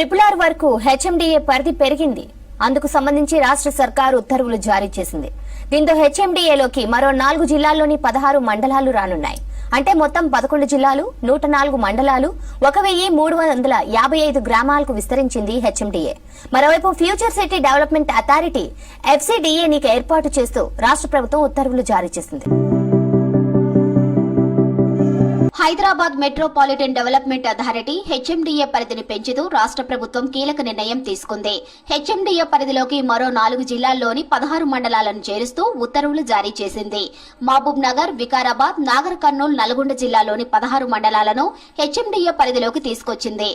RRR వరకు HMDA పరిధి పెరిగింది. అందుకు సంబంధించి రాష్ట్ర సర్కారు ఉత్తర్వులు జారీ చేసింది. దీంతో హెచ్ఎండిఏలోకి మరో 4 జిల్లాల్లోని 16 మండలాలు రానున్నాయి. అంటే మొత్తం 11 జిల్లాలు, 104 మండలాలు, 1355 గ్రామాలకు విస్తరించింది హెచ్ఎండిఏ. మరోవైపు ఫ్యూచర్ సిటీ డెవలప్మెంట్ అథారిటీ FCDAని ఏర్పాటు చేస్తూ రాష్ట్ర ప్రభుత్వం ఉత్తర్వులు జారీ చేసింది. Hyderabad metropolitan development authority HMDA పరిధిని పెంచుతూ రాష్ట్ర ప్రభుత్వం కీలక నిర్ణయం తీసుకుంది. హెచ్ఎండిఏ పరిధిలోకి మరో 4 జిల్లాల్లోని 16 మండలాలను చేరుస్తూ ఉత్తర్వులు జారీ చేసింది. మహబూబ్ నగర్, వికారాబాద్, నాగర్ కర్నూల్, నల్గొండ జిల్లాలోని 16 మండలాలను హెచ్ఎండిఏ పరిధిలోకి తీసుకొచ్చింది.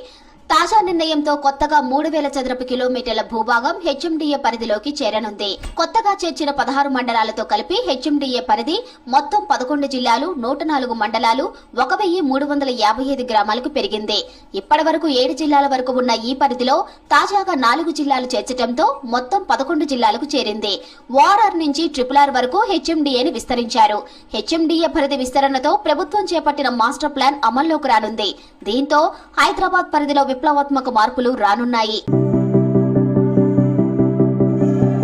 తాజా నిర్ణయంతో కొత్తగా 3000 చదరపు కిలోమీటర్ల భూభాగం హెచ్ఎండిఏ పరిధిలోకి చేరనుంది. కొత్తగా చేర్చిన 16 మండలాలతో కలిపి హెచ్ఎండిఏ పరిధి మొత్తం 11 జిల్లాలు, 104 మండలాలు, 1355 గ్రామాలకు పెరిగింది. ఇప్పటి వరకు 7 జిల్లాల వరకు ఉన్న ఈ పరిధిలో తాజాగా 4 జిల్లాలు చేర్చడంతో మొత్తం 11 జిల్లాలకు చేరింది. ORR నుంచి RRR వరకు హెచ్ఎండిఏని విస్తరించారు. హెచ్ఎండిఏ పరిధి విస్తరణతో ప్రభుత్వం చేపట్టిన మాస్టర్ ప్లాన్ అమల్లోకి రానుంది. దీంతో హైదరాబాద్ పరిధిలో విప్లవాత్మక మార్పులు రానున్నాయి.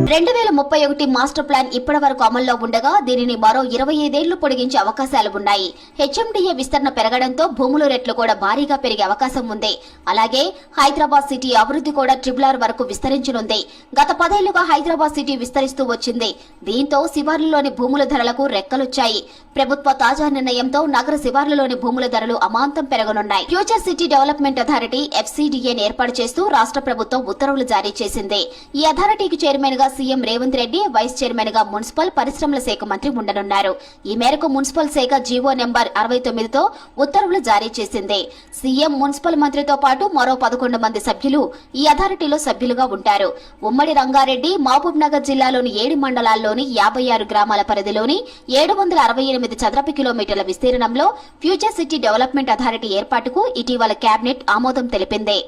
2031 మాస్టర్ ప్లాన్ ఇప్పటి వరకు అమల్లో ఉండగా దీనిని మరో 25 ఏళ్లు పొడిగించే అవకాశాలు ఉన్నాయి. హెచ్ఎండిఏ విస్తరణ పెరగడంతో భూముల రేట్లు కూడా భారీగా పెరిగే అవకాశం ఉంది. అలాగే హైదరాబాద్ సిటీ అభివృద్ధి కూడా RRR వరకు విస్తరించనుంది. గత 10 ఏళ్లుగా హైదరాబాద్ సిటీ విస్తరిస్తూ వచ్చింది. దీంతో శివార్లలోని భూముల ధరలకు రెక్కలొచ్చాయి. ప్రభుత్వ తాజా నిర్ణయంతో నగర శివార్లలోని భూముల ధరలు అమాంతం పెరగనున్నాయి. ఫ్యూచర్ సిటీ డెవలప్మెంట్ అథారిటీ FCDAని ఏర్పాటు చేస్తూ రాష్ట్ర ప్రభుత్వం ఉత్తర్వులు జారీ చేసింది. ఈ అథారిటీకి చైర్మన్ గా CM Revanth Reddy, vice chairman గా మున్సిపల్ పరిశ్రమల శాఖ మంత్రి ఉండనున్నారు. ఈ మేరకు మున్సిపల్ శాఖ జీవో నెంబర్ 69తో ఉత్తర్వులు జారీ చేసింది. సీఎం, మున్సిపల్ మంత్రితో పాటు మరో 11 మంది సభ్యులు ఈ అథారిటీలో సభ్యులుగా ఉంటారు. ఉమ్మడి రంగారెడ్డి, మహబూబ్ నగర్ జిల్లాలోని 7 మండలాల్లోని 56 గ్రామాల పరిధిలోని 768 చదరపు కిలోమీటర్ల విస్తీర్ణంలో ఫ్యూచర్ సిటీ డెవలప్మెంట్ అథారిటీ ఏర్పాటుకు ఇటీవల కేబినెట్ ఆమోదం తెలిపింది.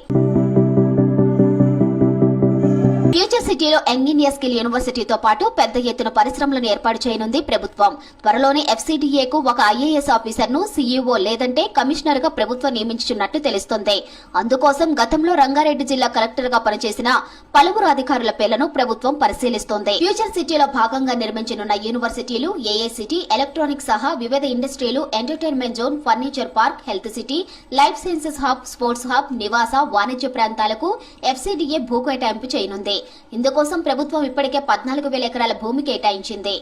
ఫ్యూచర్ సిటీలో యంగ్ ఇండియా స్కిల్ యూనివర్సిటీతో పాటు పెద్ద ఎత్తున పరిశ్రమలను ఏర్పాటు చేయనుంది ప్రభుత్వం. త్వరలోనే FCDAకు ఒక IAS ఆఫీసర్ను CEO లేదంటే కమిషనర్ గా ప్రభుత్వం నియమించున్నట్టు తెలుస్తోంది. అందుకోసం గతంలో రంగారెడ్డి జిల్లా కలెక్టర్ గా పనిచేసిన పలువురు అధికారుల పేర్లను ప్రభుత్వం పరిశీలిస్తోంది. ఫ్యూచర్ సిటీలో భాగంగా నిర్మించనున్న యూనివర్సిటీలు AICT, ఎలక్ట్రానిక్స్ సహా వివిధ ఇండస్ట్రీలు, entertainment zone, furniture park, health city, life sciences hub, sports hub, నివాస, వాణిజ్య ప్రాంతాలకు FCDA భూ కేటాయింపు చేయనుంది. ఇందుకోసం ప్రభుత్వం ఇప్పటికే 14,000 ఎకరాల భూమి కేటాయించింది.